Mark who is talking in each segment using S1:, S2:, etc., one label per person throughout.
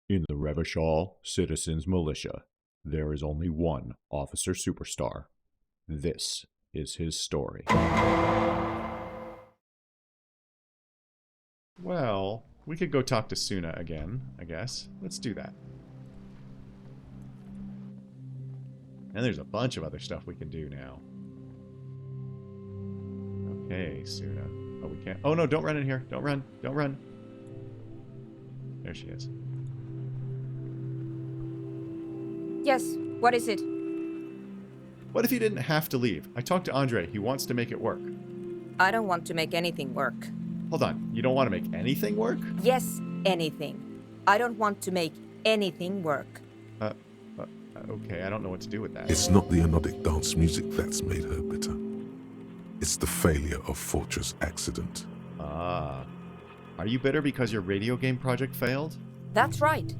S1: In the Revachol Citizens Militia, there is only one officer superstar. This is his story. Well, we could go talk to Soona again, I guess. Let's do that. And there's a bunch of other stuff we can do now. Okay, Soona. Oh, we can't. Oh, no, don't run in here. Don't run. Don't run. There she is.
S2: Yes, what is it?
S1: What if you didn't have to leave? I talked to Andre. He wants to make it work.
S2: I don't want to make anything work.
S1: Hold on. You don't want to make anything work?
S2: Yes, anything. I don't want to make anything work.
S1: Okay, I don't know what to do with that.
S3: It's not the anodic dance music that's made her bitter. It's the failure of Fortress Accident.
S1: Ah. Are you bitter because your radio game project failed?
S2: That's right.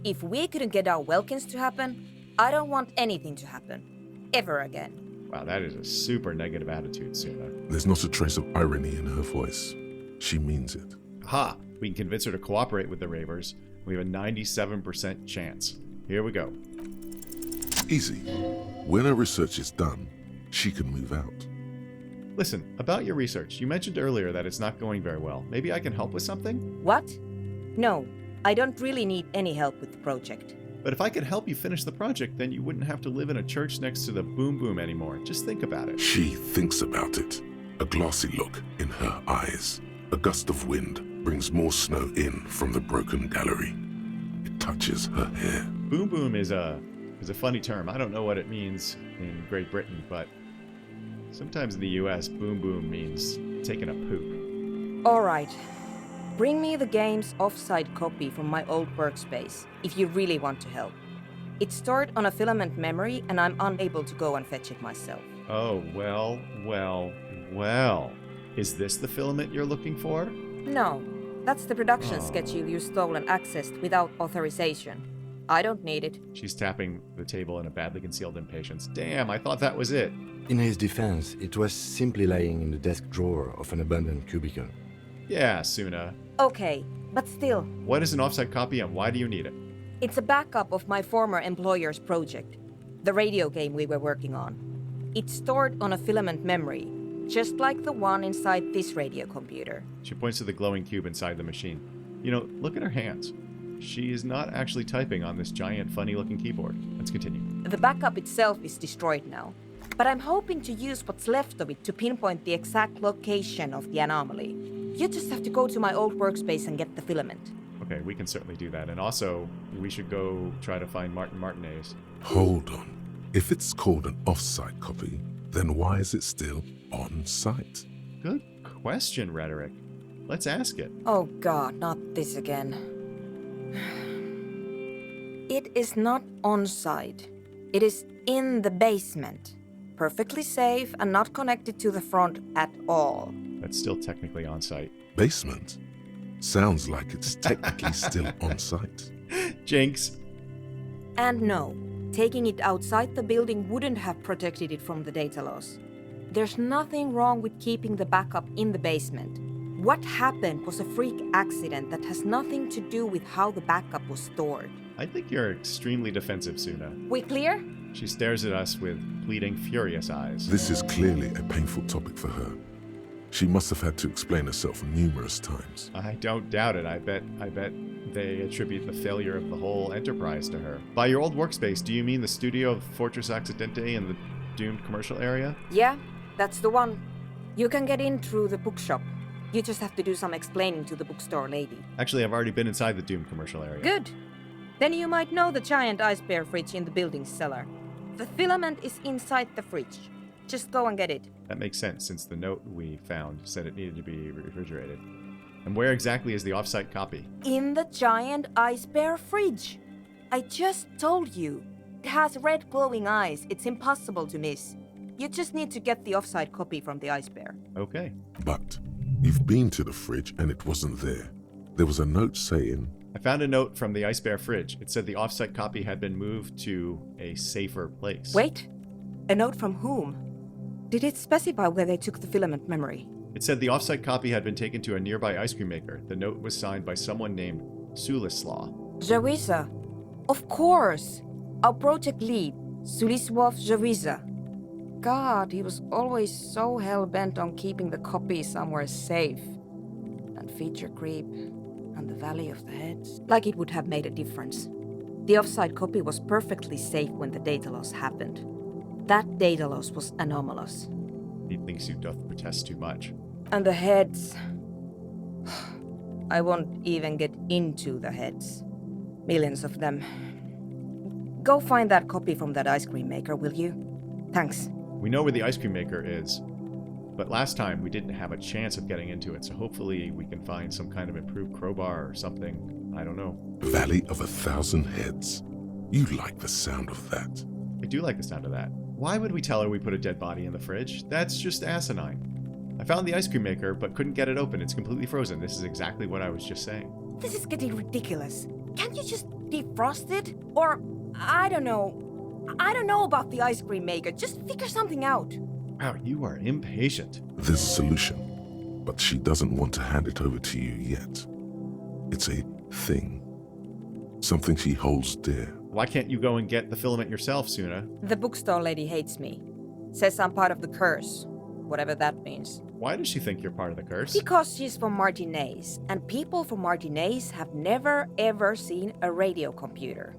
S2: If we couldn't get our Welkins to happen, I don't want anything to happen. Ever again.
S1: Wow, that is a super negative attitude, Soona.
S3: There's not a trace of irony in her voice. She means it.
S1: Ha! We can convince her to cooperate with the Ravers. We have a 97% chance. Here we go.
S3: Easy. When her research is done, she can move out.
S1: Listen, about your research, you mentioned earlier that it's not going very well. Maybe I can help with something?
S2: What? No, I don't really need any help with the project.
S1: But if I could help you finish the project, then you wouldn't have to live in a church next to the Boom Boom anymore. Just think about it.
S3: She thinks about it. A glassy look in her eyes. A gust of wind brings more snow in from the broken gallery. It touches her hair.
S1: Boom Boom is a funny term. I don't know what it means in Great Britain, but sometimes in the US, Boom Boom means taking a poop.
S2: Alright. Bring me the game's offsite copy from my old workspace, if you really want to help. It's stored on a filament memory, and I'm unable to go and fetch it myself.
S1: Oh, well. Is this the filament you're looking for?
S2: No, that's the production schedule you stole and accessed without authorization. I don't need it.
S1: She's tapping the table in a badly concealed impatience. Damn, I thought that was it.
S4: In his defense, it was simply lying in the desk drawer of an abandoned cubicle.
S1: Yeah, Soona.
S2: Okay, but still,
S1: What is an offsite copy and why do you need it?
S2: it's a backup of my former employer's project, the radio game we were working on. It's stored on a filament memory, just like the one inside this radio computer.
S1: She points to the glowing cube inside the machine. You know, look at her hands. She is not actually typing on this giant, funny-looking keyboard. Let's continue.
S2: The backup itself is destroyed now, but I'm hoping to use what's left of it to pinpoint the exact location of the anomaly. You just have to go to my old workspace and get the filament.
S1: Okay, we can certainly do that. And also, we should go try to find Martin Martinaise.
S3: Hold on. If it's called an off-site copy, then why is it still on-site?
S1: Good question, Rhetoric. Let's ask it.
S2: Oh god, not this again. It is not on site. It is in the basement. Perfectly safe and not connected to the front at all.
S1: That's still technically on site.
S3: Basement? Sounds like it's technically still on-site.
S1: Jinx.
S2: And no, taking it outside the building wouldn't have protected it from the data loss. There's nothing wrong with keeping the backup in the basement. What happened was a freak accident that has nothing to do with how the backup was stored.
S1: I think you're extremely defensive, Soona.
S2: We clear?
S1: She stares at us with pleading, furious eyes.
S3: This is clearly a painful topic for her. She must have had to explain herself numerous times.
S1: I don't doubt it. I bet they attribute the failure of the whole enterprise to her. By your old workspace, do you mean the studio of Fortress Accidente in the doomed commercial area?
S2: Yeah, that's the one. You can get in through the bookshop. You just have to do some explaining to the bookstore lady.
S1: Actually, I've already been inside the doomed commercial area.
S2: Good. Then you might know the giant ice bear fridge in the building's cellar. The filament is inside the fridge. Just go and get it.
S1: That makes sense, since the note we found said it needed to be refrigerated. And where exactly is the offsite copy?
S2: In the giant ice bear fridge. I just told you. It has red glowing eyes. It's impossible to miss. You just need to get the offsite copy from the ice bear.
S1: Okay.
S3: But you've been to the fridge and it wasn't there. There was a note saying,
S1: I found a note from the Ice Bear fridge. It said the offsite copy had been moved to a safer place.
S2: Wait. A note from whom? Did it specify where they took the filament memory?
S1: It said the offsite copy had been taken to a nearby ice cream maker. The note was signed by someone named Sulislaw.
S2: Jawiza. Of course. Our project lead, Suliswov Jawiza. God, he was always so hell-bent on keeping the copy somewhere safe. And feature creep, and the Valley of the Heads. Like it would have made a difference. The offsite copy was perfectly safe when the data loss happened. That data loss was anomalous.
S1: He thinks you doth protest too much.
S2: And the heads... I won't even get into the heads. Millions of them. Go find that copy from that ice cream maker, will you? Thanks.
S1: We know where the ice cream maker is, but last time we didn't have a chance of getting into it, so hopefully we can find some kind of improved crowbar or something. I don't know.
S3: Valley of 1,000 Heads. You like the sound of that.
S1: I do like the sound of that. Why would we tell her we put a dead body in the fridge? That's just asinine. I found the ice cream maker, but couldn't get it open. It's completely frozen. This is exactly what I was just saying.
S2: This is getting ridiculous. Can't you just defrost it? Or, I don't know. I don't know about the ice cream maker. Just figure something out.
S1: Wow, you are impatient.
S3: There's a solution, but she doesn't want to hand it over to you yet. It's a thing. Something she holds dear.
S1: Why can't you go and get the filament yourself, Soona?
S2: The bookstore lady hates me. Says I'm part of the curse. Whatever that means.
S1: Why does she think you're part of the curse?
S2: Because she's from Martinaise, and people from Martinaise have never ever seen a radio computer.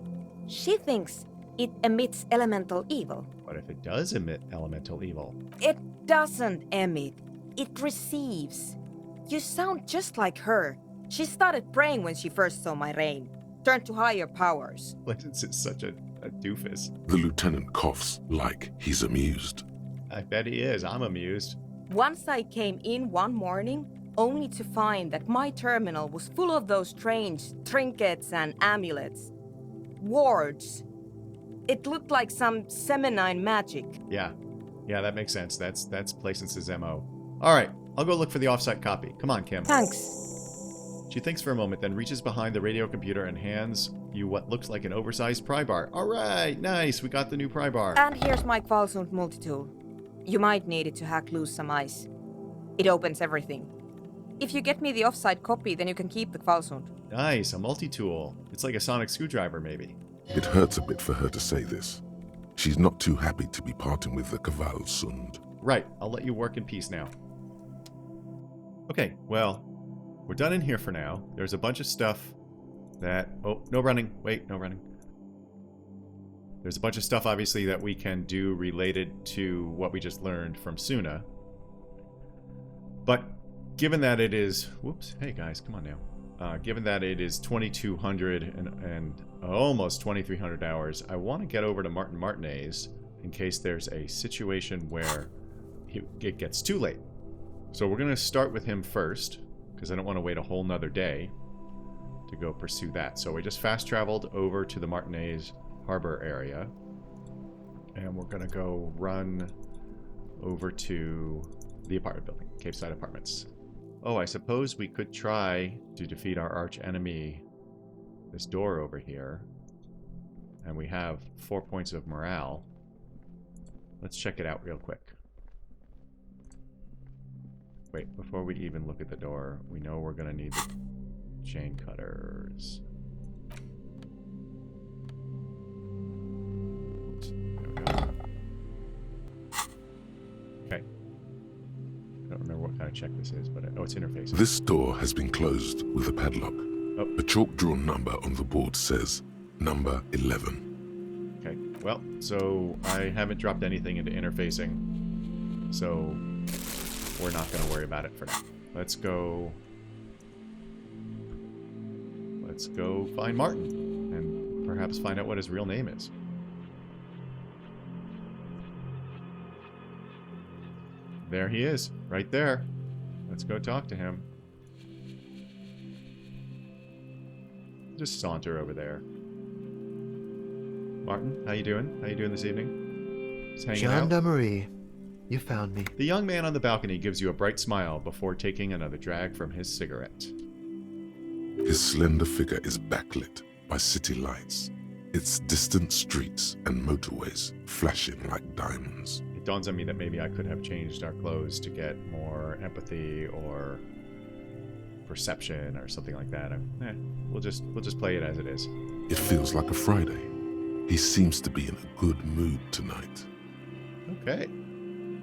S2: She thinks it emits elemental evil.
S1: What if it does emit elemental evil?
S2: It doesn't emit. It receives. You sound just like her. She started praying when she first saw my reign. Turned to higher powers.
S1: Lance is such a doofus.
S3: The lieutenant coughs like he's amused.
S1: I bet he is. I'm amused.
S2: Once I came in one morning, only to find that my terminal was full of those strange trinkets and amulets. Wards. It looked like some Semenine magic.
S1: Yeah, that makes sense. That's Placence's MO. All right, I'll go look for the offsite copy. Come on, Kim.
S2: Thanks.
S1: She thinks for a moment, then reaches behind the radio computer and hands you what looks like an oversized pry bar. All right, nice. We got the new pry bar.
S2: And here's my Kvalsund multi-tool. You might need it to hack loose some ice. It opens everything. If you get me the offsite copy, then you can keep the Kvalsund.
S1: Nice, a multi-tool. It's like a sonic screwdriver, maybe.
S3: It hurts a bit for her to say this. She's not too happy to be parting with the Kvalsund.
S1: Right, I'll let you work in peace now. Okay, well, we're done in here for now. There's a bunch of stuff that... Oh, no running. Wait, no running. There's a bunch of stuff, obviously, that we can do related to what we just learned from Soona. But given that it is... Whoops. Hey, guys, come on now. Given that it is 2,200 and almost 2,300 hours, I want to get over to Martin Martinaise in case there's a situation where it gets too late. So we're going to start with him first, because I don't want to wait a whole nother day to go pursue that. So we just fast traveled over to the Martinaise harbor area, and we're going to go run over to the apartment building, Capeside Apartments. Oh, I suppose we could try to defeat our arch enemy, this door over here, and we have 4 points of morale. Let's check it out real quick. Wait, before we even look at the door, we know we're going to need the chain cutters. Okay. I don't remember what kind of check this is, but oh, it's interface.
S3: This door has been closed with a padlock.
S1: Oh.
S3: A chalk-drawn number on the board says number 11.
S1: Okay, well, so I haven't dropped anything into interfacing, so we're not going to worry about it for now. Let's go find Martin and perhaps find out what his real name is. There he is, right there. Let's go talk to him. Just saunter over there. Martin, how you doing? How you doing this evening? Just hanging out?
S5: Gendarmerie. You found me.
S1: The young man on the balcony gives you a bright smile before taking another drag from his cigarette.
S3: His slender figure is backlit by city lights, its distant streets and motorways flashing like diamonds.
S1: It dawns on me that maybe I could have changed our clothes to get more empathy or perception or something like that. We'll just play it as it is.
S3: It feels like a Friday. He seems to be in a good mood tonight.
S1: Okay.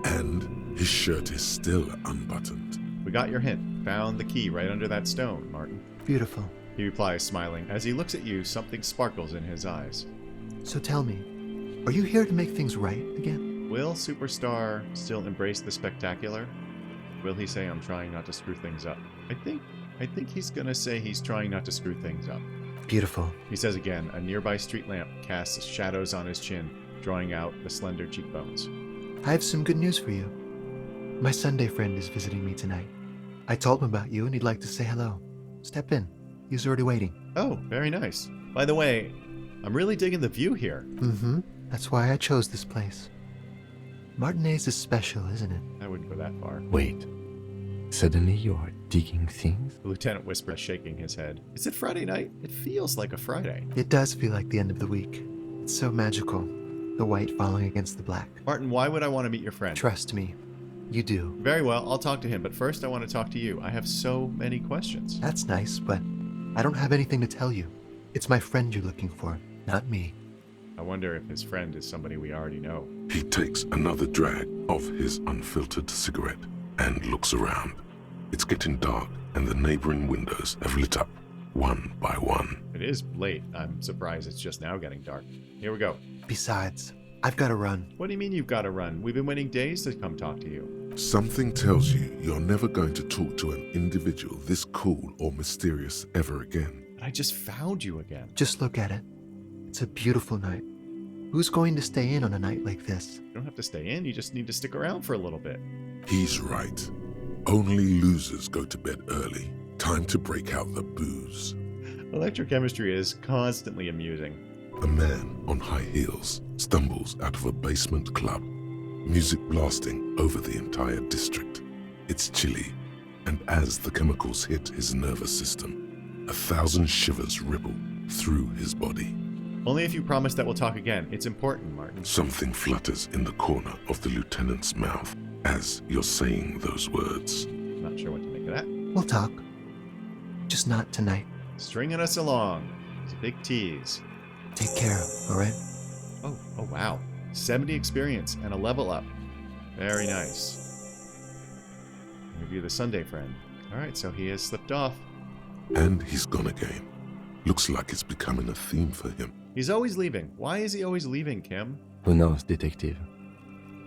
S3: And his shirt is still unbuttoned.
S1: We got your hint. Found the key right under that stone, Martin.
S5: Beautiful.
S1: He replies, smiling. As he looks at you, something sparkles in his eyes.
S5: So tell me, are you here to make things right again?
S1: Will Superstar still embrace the spectacular? Will he say, I'm trying not to screw things up? I think he's gonna say he's trying not to screw things up.
S5: Beautiful.
S1: He says again, a nearby street lamp casts shadows on his chin, drawing out the slender cheekbones.
S5: I have some good news for you. My Sunday friend is visiting me tonight. I told him about you and he'd like to say hello. Step in. He's already waiting.
S1: Oh, very nice. By the way, I'm really digging the view here.
S5: Mm-hmm. That's why I chose this place. Martinaise is special, isn't it?
S1: I wouldn't go that far.
S4: Wait. Suddenly you're digging things?
S1: The lieutenant whispers, shaking his head. Is it Friday night? It feels like a Friday.
S5: It does feel like the end of the week. It's so magical. The white falling against the black.
S1: Martin, why would I want to meet your friend?
S5: Trust me. You do.
S1: Very well, I'll talk to him, but first I want to talk to you. I have so many questions.
S5: That's nice, but I don't have anything to tell you. It's my friend you're looking for, not me.
S1: I wonder if his friend is somebody we already know.
S3: He takes another drag of his unfiltered cigarette and looks around. It's getting dark and the neighboring windows have lit up one by one.
S1: It is late. I'm surprised it's just now getting dark. Here we go.
S5: Besides, I've got to run.
S1: What do you mean you've got to run? We've been waiting days to come talk to you.
S3: Something tells you you're never going to talk to an individual this cool or mysterious ever again.
S1: But I just found you again.
S5: Just look at it. It's a beautiful night. Who's going to stay in on a night like this?
S1: You don't have to stay in. You just need to stick around for a little bit.
S3: He's right. Only losers go to bed early. Time to break out the booze.
S1: Electrochemistry is constantly amusing.
S3: A man on high heels stumbles out of a basement club, music blasting over the entire district. It's chilly, and as the chemicals hit his nervous system, 1,000 shivers ripple through his body.
S1: Only if you promise that we'll talk again. It's important, Martin.
S3: Something flutters in the corner of the lieutenant's mouth as you're saying those words.
S1: Not sure what to make of that.
S5: We'll talk. Just not tonight.
S1: Stringing us along. It's a big tease.
S5: Take care, alright?
S1: Oh wow. 70 experience and a level up. Very nice. Review the Sunday friend. Alright, so he has slipped off.
S3: And he's gone again. Looks like it's becoming a theme for him.
S1: He's always leaving. Why is he always leaving, Kim?
S4: Who knows, detective?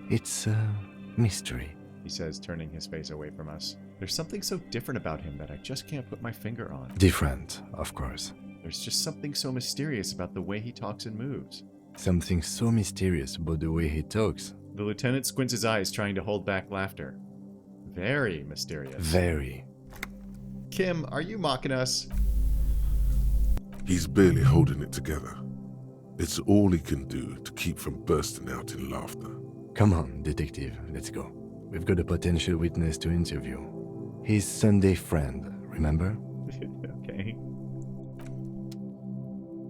S4: It's a mystery.
S1: He says, turning his face away from us. There's something so different about him that I just can't put my finger on.
S4: Different, of course.
S1: There's just something so mysterious about the way he talks and moves.
S4: Something so mysterious about the way he talks.
S1: The lieutenant squints his eyes, trying to hold back laughter. Very mysterious.
S4: Very.
S1: Kim, are you mocking us?
S3: He's barely holding it together. It's all he can do to keep from bursting out in laughter.
S4: Come on, detective, let's go. We've got a potential witness to interview. His Sunday friend, remember?
S1: Okay.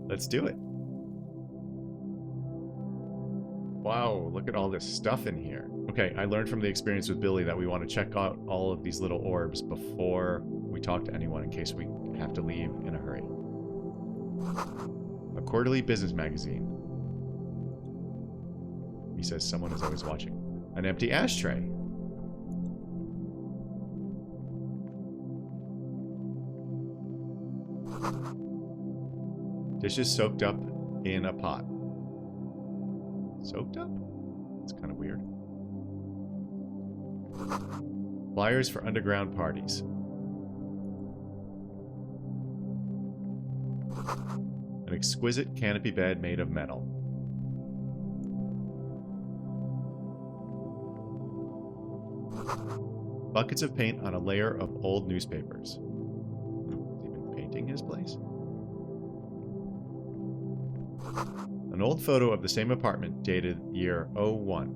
S1: Let's do it. Wow, look at all this stuff in here. Okay, I learned from the experience with Billy that we want to check out all of these little orbs before we talk to anyone in case we have to leave in a hurry. A quarterly business magazine. He says someone is always watching. An empty ashtray. Dishes soaked up in a pot. Soaked up? It's kind of weird. Flyers for underground parties. An exquisite canopy bed made of metal. Buckets of paint on a layer of old newspapers. Is he even painting his place? An old photo of the same apartment dated year 01.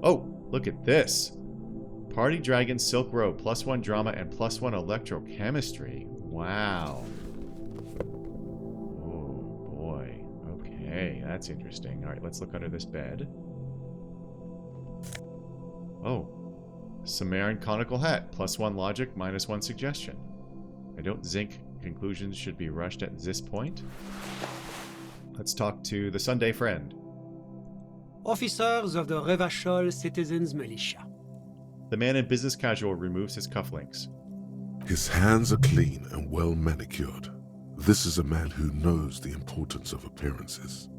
S1: Oh, look at this. Party Dragon Silk Road, +1 drama and +1 electrochemistry. Wow. Oh boy. Okay, that's interesting. Alright, let's look under this bed. Oh. Sumerian conical hat. +1 logic, -1 suggestion. I don't think conclusions should be rushed at this point. Let's talk to the Sunday friend.
S6: Officers of the Revachol Citizens Militia.
S1: The man in business casual removes his cufflinks.
S3: His hands are clean and well manicured. This is a man who knows the importance of appearances.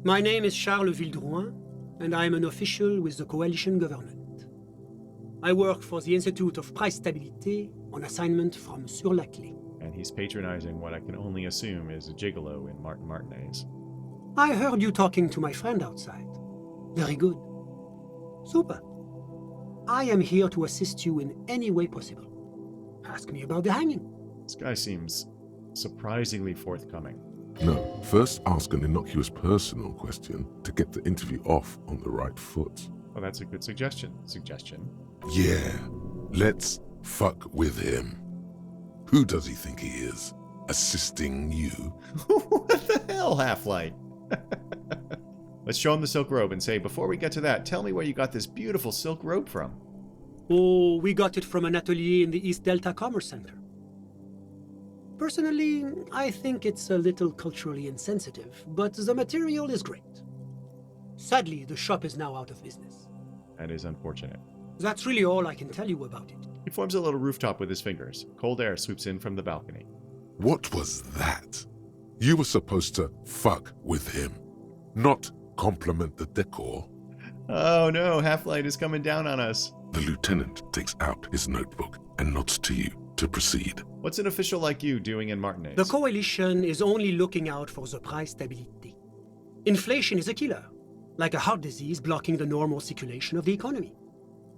S6: My name is Charles Vildrouin, and I am an official with the coalition government. I work for the Institute of Price Stabilité on assignment from Sur-la-Clé.
S1: And he's patronizing what I can only assume is a gigolo in Martin Martinaise.
S6: I heard you talking to my friend outside. Very good. Super. I am here to assist you in any way possible. Ask me about the hanging.
S1: This guy seems surprisingly forthcoming.
S3: No, first ask an innocuous personal question to get the interview off on the right foot.
S1: Well, that's a good suggestion.
S3: Yeah, let's fuck with him. Who does he think he is? Assisting you?
S1: What the hell, Half-Light? Let's show him the silk robe and say, before we get to that, tell me where you got this beautiful silk robe from.
S6: Oh, we got it from an atelier in the East Delta Commerce Center. Personally, I think it's a little culturally insensitive, but the material is great. Sadly, the shop is now out of business.
S1: That is unfortunate.
S6: That's really all I can tell you about it.
S1: He forms a little rooftop with his fingers. Cold air swoops in from the balcony.
S3: What was that? You were supposed to fuck with him, not compliment the decor.
S1: Oh no, Half-Light is coming down on us.
S3: The lieutenant takes out his notebook and nods to you to proceed.
S1: What's an official like you doing in Martinaise?
S6: The coalition is only looking out for the price stability. Inflation is a killer, like a heart disease blocking the normal circulation of the economy.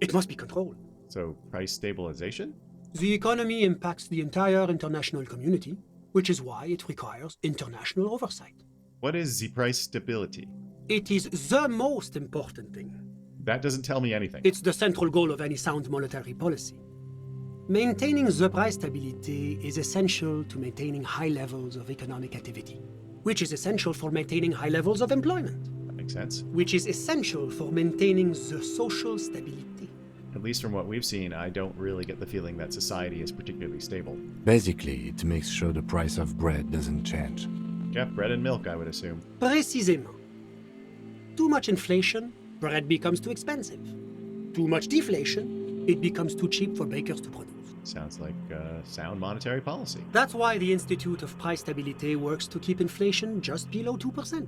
S6: It must be controlled.
S1: So, price stabilization?
S6: The economy impacts the entire international community, which is why it requires international oversight.
S1: What is the price stability?
S6: It is the most important thing.
S1: That doesn't tell me anything.
S6: It's the central goal of any sound monetary policy. Maintaining the price stability is essential to maintaining high levels of economic activity, which is essential for maintaining high levels of employment,
S1: That makes sense.
S6: which is essential for maintaining the social stability.
S1: At least from what we've seen, I don't really get the feeling that society is particularly stable.
S4: Basically, it makes sure the price of bread doesn't change.
S1: Yeah, bread and milk, I would assume.
S6: Précisément. Too much inflation, bread becomes too expensive. Too much deflation, it becomes too cheap for bakers to produce.
S1: Sounds like sound monetary policy.
S6: That's why the Institute of Price Stabilité works to keep inflation just below 2%.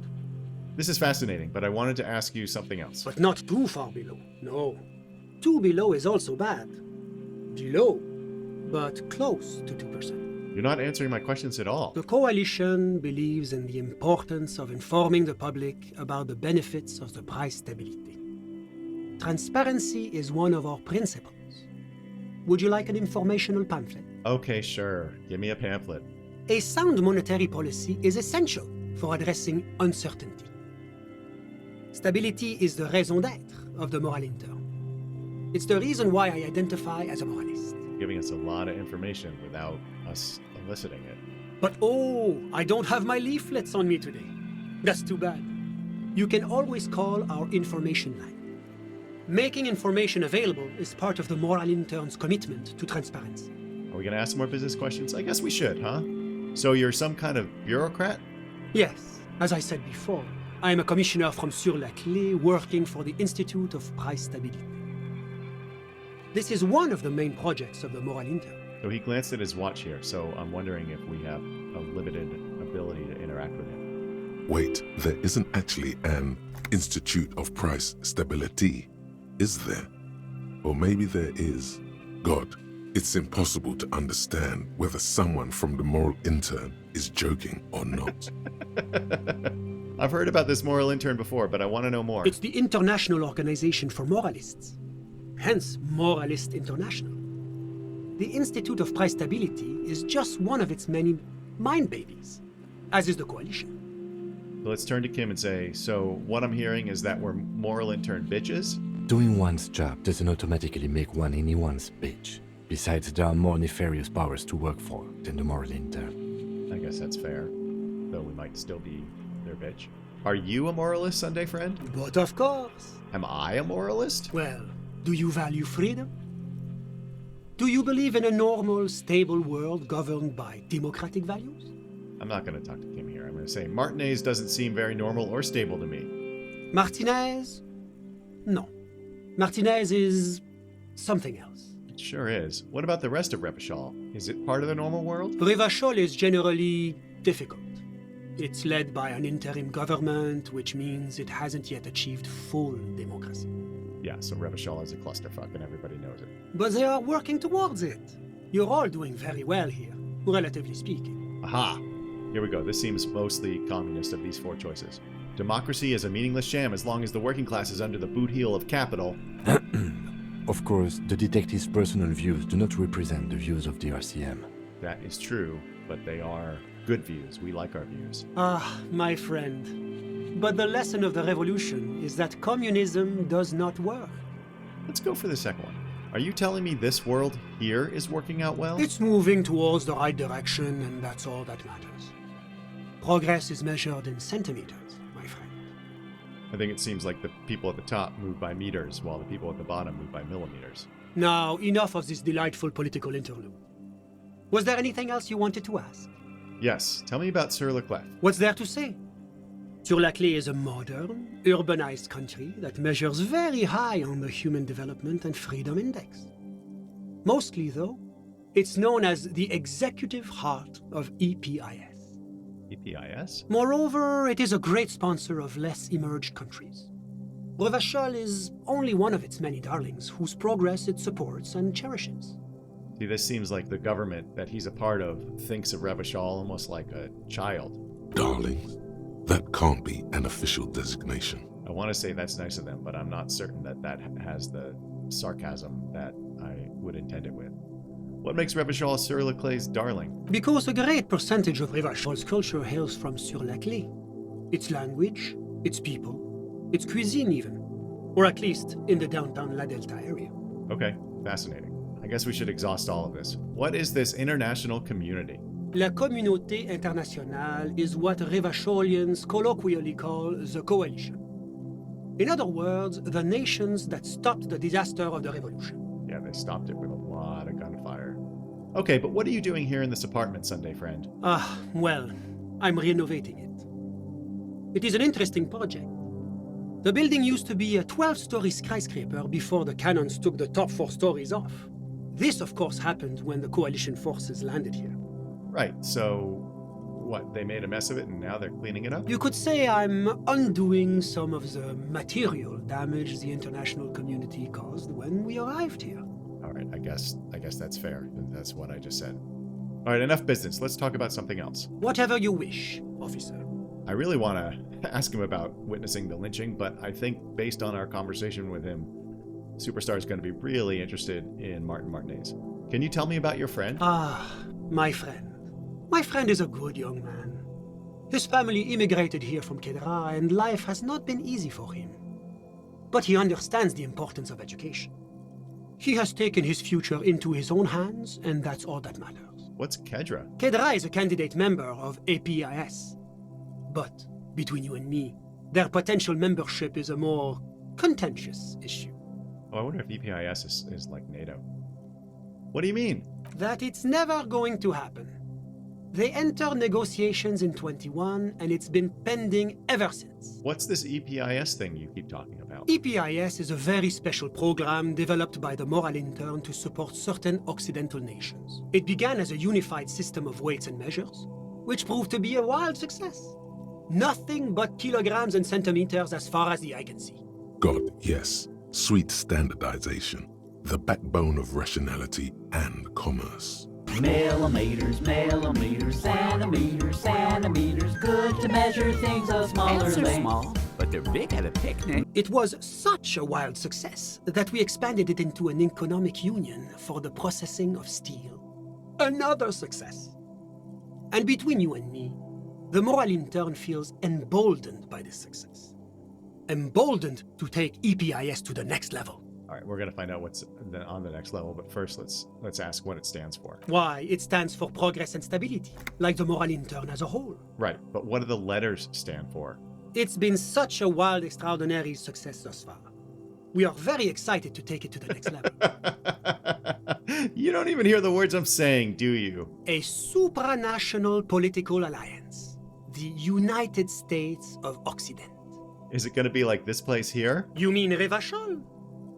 S1: This is fascinating, but I wanted to ask you something else.
S6: But not too far below, no. Too below is also bad. Below, but close to 2%.
S1: You're not answering my questions at all.
S6: The coalition believes in the importance of informing the public about the benefits of the price stability. Transparency is one of our principles. Would you like an informational pamphlet?
S1: Okay, sure. Give me a pamphlet.
S6: A sound monetary policy is essential for addressing uncertainty. Stability is the raison d'être of the moral intern. It's the reason why I identify as a moralist.
S1: Giving us a lot of information without us eliciting it.
S6: But oh, I don't have my leaflets on me today. That's too bad. You can always call our information line. Making information available is part of the moral intern's commitment to transparency.
S1: Are we going to ask some more business questions? I guess we should, huh? So you're some kind of bureaucrat?
S6: Yes, as I said before, I am a commissioner from Sur-la-Clé working for the Institute of Price Stability. This is one of the main projects of the moral intern.
S1: So he glanced at his watch here, so I'm wondering if we have a limited ability to interact with him.
S3: Wait, there isn't actually an Institute of Price Stability, is there? Or maybe there is. God, it's impossible to understand whether someone from the moral intern is joking or not.
S1: I've heard about this moral intern before, but I want to know more.
S6: It's the International Organization for Moralists, hence Moralist International. The Institute of Price Stability is just one of its many mind babies, as is the coalition.
S1: Let's turn to Kim and say, so what I'm hearing is that we're moral intern bitches?
S4: Doing one's job doesn't automatically make one anyone's bitch. Besides, there are more nefarious powers to work for than the moral intern.
S1: I guess that's fair, though we might still be their bitch. Are you a moralist, Sunday friend?
S6: But of course.
S1: Am I a moralist?
S6: Well, do you value freedom? Do you believe in a normal, stable world governed by democratic values?
S1: I'm not going to talk to Kim here. I'm going to say Martinaise doesn't seem very normal or stable to me.
S6: Martinaise? No. Martinaise is something else.
S1: It sure is. What about the rest of Revachol? Is it part of the normal world?
S6: Revachol is generally difficult. It's led by an interim government, which means it hasn't yet achieved full democracy.
S1: Yeah, so Revachol is a clusterfuck and everybody knows it.
S6: But they are working towards it. You're all doing very well here, relatively speaking.
S1: Aha! Here we go. This seems mostly communist of these four choices. Democracy is a meaningless sham as long as the working class is under the boot heel of capital.
S4: Of course, the detective's personal views do not represent the views of the RCM.
S1: That is true, but they are good views. We like our views.
S6: Ah, my friend. But the lesson of the revolution is that communism does not work.
S1: Let's go for the second one. Are you telling me this world here is working out well?
S6: It's moving towards the right direction, and that's all that matters. Progress is measured in centimeters, my friend.
S1: I think it seems like the people at the top move by meters, while the people at the bottom move by millimeters.
S6: Now, enough of this delightful political interlude. Was there anything else you wanted to ask?
S1: Yes, tell me about Sur La Clef.
S6: What's there to say? Sur-la-Clé is a modern, urbanized country that measures very high on the Human Development and Freedom Index. Mostly, though, it's known as the executive heart of EPIS.
S1: EPIS?
S6: Moreover, it is a great sponsor of less emerged countries. Revachol is only one of its many darlings whose progress it supports and cherishes.
S1: See, this seems like the government that he's a part of thinks of Revachol almost like a child.
S3: Darlings? That can't be an official designation.
S1: I want to say that's nice of them, but I'm not certain that that has the sarcasm that I would intend it with. What makes Revachol Sur La Clé's darling?
S6: Because a great percentage of Revachol's culture hails from Sur-la-Clé. Its language, its people, its cuisine even. Or at least in the downtown La Delta area.
S1: Okay, fascinating. I guess we should exhaust all of this. What is this international community?
S6: La Communauté Internationale is what Revacholians colloquially call the Coalition. In other words, the nations that stopped the disaster of the revolution.
S1: Yeah, they stopped it with a lot of gunfire. Okay, but what are you doing here in this apartment, Sunday friend?
S6: Well, I'm renovating it. It is an interesting project. The building used to be a 12-story skyscraper before the cannons took the top 4 stories off. This, of course, happened when the coalition forces landed here.
S1: Right, so what, they made a mess of it and now they're cleaning it up?
S6: You could say I'm undoing some of the material damage the international community caused when we arrived here.
S1: All right, I guess that's fair. That's what I just said. All right, enough business. Let's talk about something else.
S6: Whatever you wish, officer.
S1: I really want to ask him about witnessing the lynching, but I think based on our conversation with him, Superstar is going to be really interested in Martin Martinaise. Can you tell me about your friend?
S6: My friend. My friend is a good young man. His family immigrated here from Kedra, and life has not been easy for him. But he understands the importance of education. He has taken his future into his own hands, and that's all that matters.
S1: What's Kedra?
S6: Kedra is a candidate member of APIS. But, between you and me, their potential membership is a more contentious issue.
S1: Oh, I wonder if EPIS is like NATO. What do you mean?
S6: That it's never going to happen. They entered negotiations in 21, and it's been pending ever since.
S1: What's this EPIS thing you keep talking about?
S6: EPIS is a very special program developed by the Moral Intern to support certain Occidental nations. It began as a unified system of weights and measures, which proved to be a wild success. Nothing but kilograms and centimeters as far as the eye can see.
S3: God, yes. Sweet standardization. The backbone of rationality and commerce.
S7: Millimeters, centimeters, good to measure things of smaller
S8: Ants are
S7: lengths.
S8: small, but they're big at a picnic.
S6: It was such a wild success that we expanded it into an economic union for the processing of steel. Another success. And between you and me, the Moral Intern feels emboldened by this success. Emboldened to take EPIS to the next level.
S1: All right, we're going to find out what's on the next level, but first let's ask what it stands for.
S6: Why, it stands for progress and stability, like the Moral Intern as a whole.
S1: Right, but what do the letters stand for?
S6: It's been such a wild, extraordinary success thus far. We are very excited to take it to the next level.
S1: You don't even hear the words I'm saying, do you?
S6: A supranational political alliance. The United States of Occident.
S1: Is it going to be like this place here?
S6: You mean Revachol?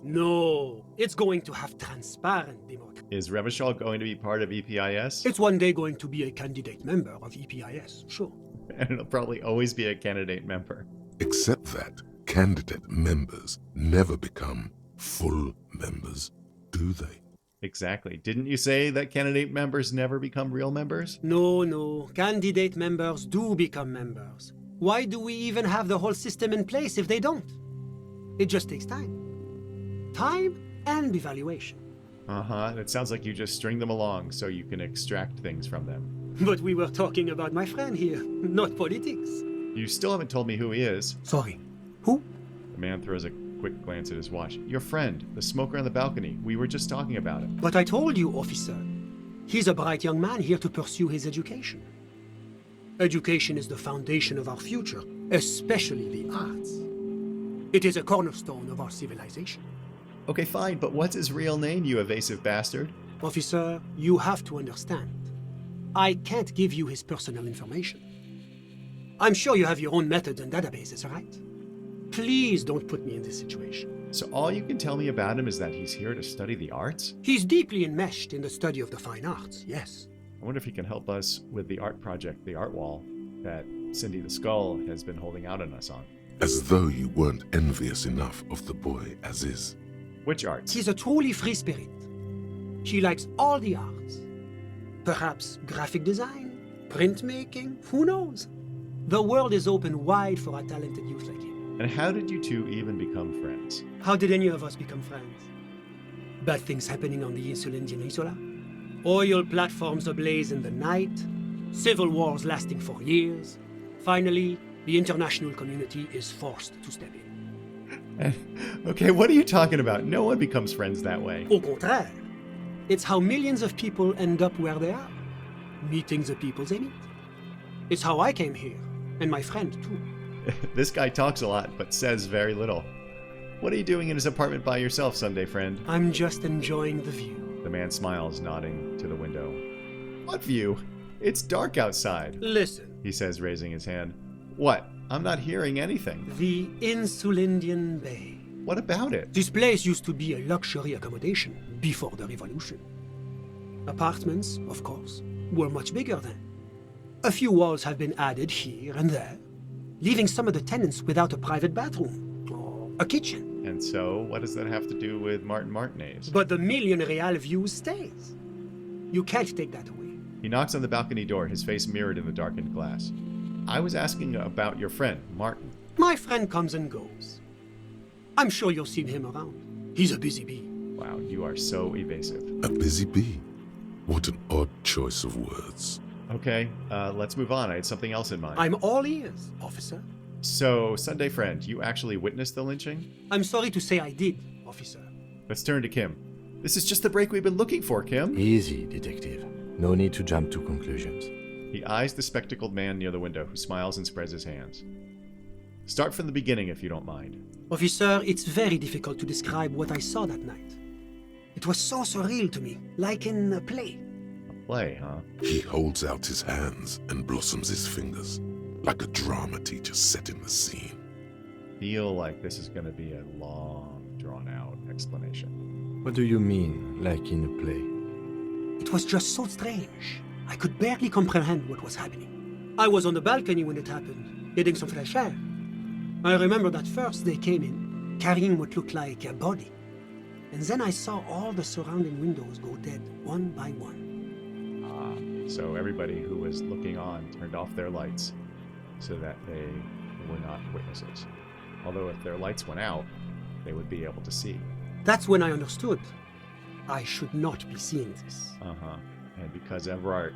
S6: No, it's going to have transparent democracy.
S1: Is Revachol going to be part of EPIS?
S6: It's one day going to be a candidate member of EPIS, sure.
S1: And it'll probably always be a candidate member.
S3: Except that candidate members never become full members, do they?
S1: Exactly. Didn't you say that candidate members never become real members?
S6: No, candidate members do become members. Why do we even have the whole system in place if they don't? It just takes time. Time and evaluation.
S1: Uh-huh. It sounds like you just string them along so you can extract things from them.
S6: But we were talking about my friend here, not politics.
S1: You still haven't told me who he is.
S6: Sorry. Who?
S1: The man throws a quick glance at his watch. Your friend, the smoker on the balcony. We were just talking about him.
S6: But I told you, officer. He's a bright young man here to pursue his education. Education is the foundation of our future, especially the arts. It is a cornerstone of our civilization.
S1: Okay, fine, but what's his real name, you evasive bastard?
S6: Officer, you have to understand. I can't give you his personal information. I'm sure you have your own methods and databases, right? Please don't put me in this situation.
S1: So all you can tell me about him is that he's here to study the arts?
S6: He's deeply enmeshed in the study of the fine arts, yes.
S1: I wonder if he can help us with the art project, the art wall, that Cindy the Skull has been holding out on us on.
S3: As though you weren't envious enough of the boy as is.
S1: Which arts?
S6: He's a truly free spirit. She likes all the arts. Perhaps graphic design, printmaking, who knows? The world is open wide for a talented youth like him.
S1: And how did you two even become friends?
S6: How did any of us become friends? Bad things happening on the Insulindian Isola? Oil platforms ablaze in the night? Civil wars lasting for years? Finally, the international community is forced to step in.
S1: Okay, what are you talking about? No one becomes friends that way.
S6: Au contraire. It's how millions of people end up where they are, meeting the people they meet. It's how I came here, and my friend too.
S1: This guy talks a lot, but says very little. What are you doing in his apartment by yourself, Sunday friend?
S6: I'm just enjoying the view.
S1: The man smiles, nodding to the window. What view? It's dark outside,
S6: Listen,
S1: he says, raising his hand. What? I'm not hearing anything.
S6: the Insulindian Bay.
S1: What about it?
S6: This place used to be a luxury accommodation before the revolution. Apartments, of course, were much bigger then. A few walls have been added here and there, leaving some of the tenants without a private bathroom or a kitchen.
S1: And so, what does that have to do with Martin Martinaise?
S6: But the million real view stays. You can't take that away.
S1: He knocks on the balcony door, his face mirrored in the darkened glass. I was asking about your friend, Martin.
S6: My friend comes and goes. I'm sure you've seen him around. He's a busy bee.
S1: Wow, you are so evasive.
S3: A busy bee. What an odd choice of words.
S1: Okay, let's move on. I had something else in mind.
S6: I'm all ears, officer.
S1: So, Sunday friend, you actually witnessed the lynching?
S6: I'm sorry to say I did, officer.
S1: Let's turn to Kim. This is just the break we've been looking for, Kim.
S4: Easy, detective. No need to jump to conclusions.
S1: He eyes the spectacled man near the window, who smiles and spreads his hands. Start from the beginning, if you don't mind.
S6: Officer, it's very difficult to describe what I saw that night. It was so surreal to me, like in a play.
S1: A play, huh?
S3: He holds out his hands and blossoms his fingers, like a drama teacher setting the scene.
S1: Feel like this is going to be a long, drawn-out explanation.
S4: What do you mean, like in a play?
S6: It was just so strange. I could barely comprehend what was happening. I was on the balcony when it happened, getting some fresh air. I remember that first they came in, carrying what looked like a body. And then I saw all the surrounding windows go dead, one by one.
S1: So everybody who was looking on turned off their lights so that they were not witnesses. Although if their lights went out, they would be able to see.
S6: That's when I understood. I should not be seeing this.
S1: Uh-huh. And because Everard,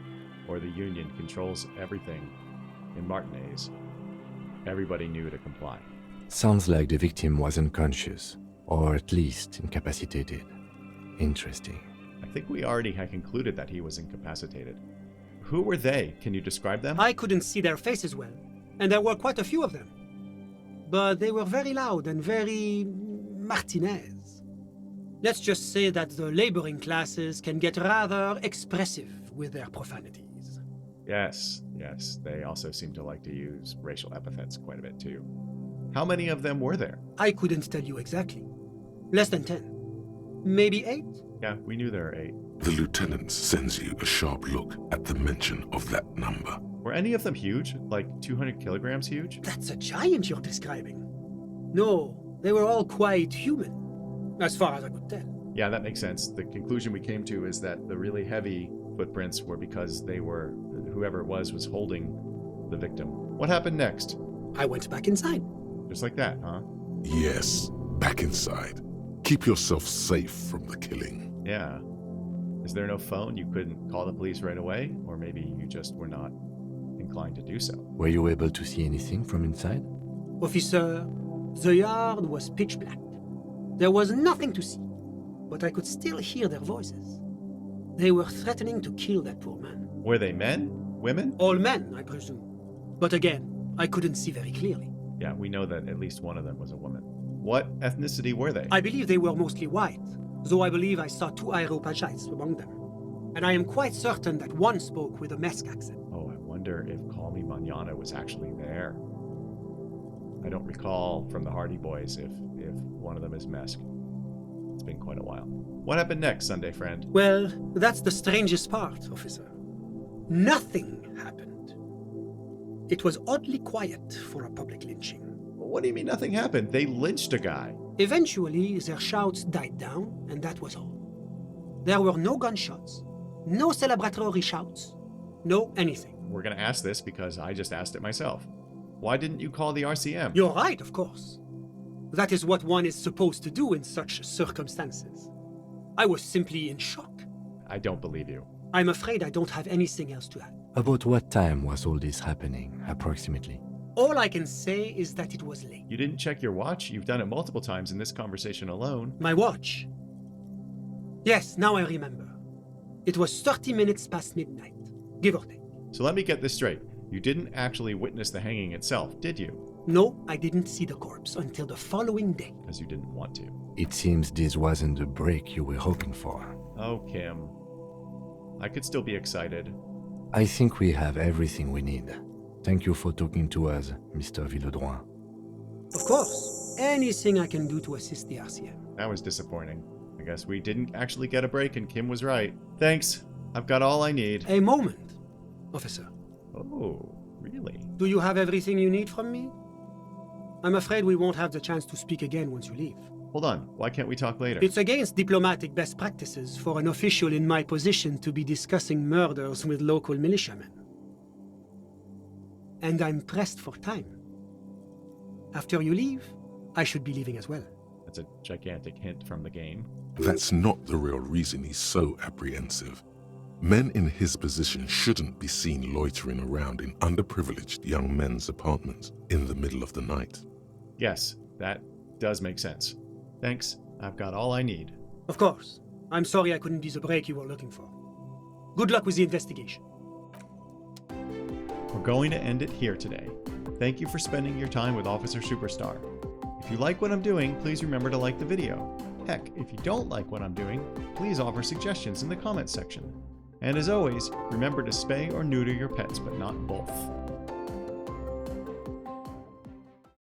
S1: or the Union, controls everything in Martinaise, everybody knew to comply.
S4: Sounds like the victim was unconscious, or at least incapacitated. Interesting.
S1: I think we already had concluded that he was incapacitated. Who were they? Can you describe them?
S6: I couldn't see their faces well, and there were quite a few of them. But they were very loud and very Martinaise. Let's just say that the laboring classes can get rather expressive with their profanities.
S1: Yes, yes. They also seem to like to use racial epithets quite a bit too. How many of them were there?
S6: I couldn't tell you exactly. Less than 10. Maybe 8?
S1: Yeah, we knew there were 8.
S3: The lieutenant sends you a sharp look at the mention of that number.
S1: Were any of them huge? Like 200 kilograms huge?
S6: That's a giant you're describing. No, they were all quite human, as far as I could tell.
S1: Yeah, that makes sense. The conclusion we came to is that the really heavy footprints were because whoever it was holding the victim. What happened next?
S6: I went back inside.
S1: Just like that, huh?
S3: Yes, back inside. Keep yourself safe from the killing.
S1: Yeah. Is there no phone? You couldn't call the police right away? Or maybe you just were not inclined to do so.
S4: Were you able to see anything from inside?
S6: Officer, the yard was pitch black. There was nothing to see, but I could still hear their voices. They were threatening to kill that poor man.
S1: Were they men? Women?
S6: All men, I presume. But again, I couldn't see very clearly.
S1: Yeah, we know that at least one of them was a woman. What ethnicity were they?
S6: I believe they were mostly white, though I believe I saw 2 Aeropagites among them. And I am quite certain that one spoke with a Mesk accent.
S1: Oh, I wonder if Call Me Mañana was actually there. I don't recall from the Hardy Boys if one of them is Mesk. It's been quite a while. What happened next, Sunday friend?
S6: Well, that's the strangest part, officer. Nothing happened. It was oddly quiet for a public lynching.
S1: What do you mean nothing happened? They lynched a guy.
S6: Eventually, their shouts died down, and that was all. There were no gunshots, no celebratory shouts, no anything.
S1: We're going to ask this because I just asked it myself. Why didn't you call the RCM?
S6: You're right, of course. That is what one is supposed to do in such circumstances. I was simply in shock.
S1: I don't believe you.
S6: I'm afraid I don't have anything else to add.
S4: About what time was all this happening, approximately?
S6: All I can say is that it was late.
S1: You didn't check your watch? You've done it multiple times in this conversation alone.
S6: My watch? Yes, now I remember. It was 30 minutes past midnight, give or take.
S1: So let me get this straight. You didn't actually witness the hanging itself, did you?
S6: No, I didn't see the corpse until the following day.
S1: Because you didn't want to.
S4: It seems this wasn't the break you were hoping for.
S1: Oh, Kim. I could still be excited.
S4: I think we have everything we need. Thank you for talking to us, Mr. Villedroit.
S6: Of course, anything I can do to assist the RCM.
S1: That was disappointing. I guess we didn't actually get a break and Kim was right. Thanks. I've got all I need.
S6: A moment, officer.
S1: Oh, really?
S6: Do you have everything you need from me? I'm afraid we won't have the chance to speak again once you leave.
S1: Hold on. Why can't we talk later?
S6: It's against diplomatic best practices for an official in my position to be discussing murders with local militiamen. And I'm pressed for time. After you leave, I should be leaving as well.
S1: That's a gigantic hint from the game.
S3: That's not the real reason he's so apprehensive. Men in his position shouldn't be seen loitering around in underprivileged young men's apartments in the middle of the night.
S1: Yes, that does make sense. Thanks. I've got all I need.
S6: Of course. I'm sorry I couldn't be the break you were looking for. Good luck with the investigation.
S1: We're going to end it here today. Thank you for spending your time with Officer Superstar. If you like what I'm doing, please remember to like the video. Heck, if you don't like what I'm doing, please offer suggestions in the comments section. And as always, remember to spay or neuter your pets, but not both.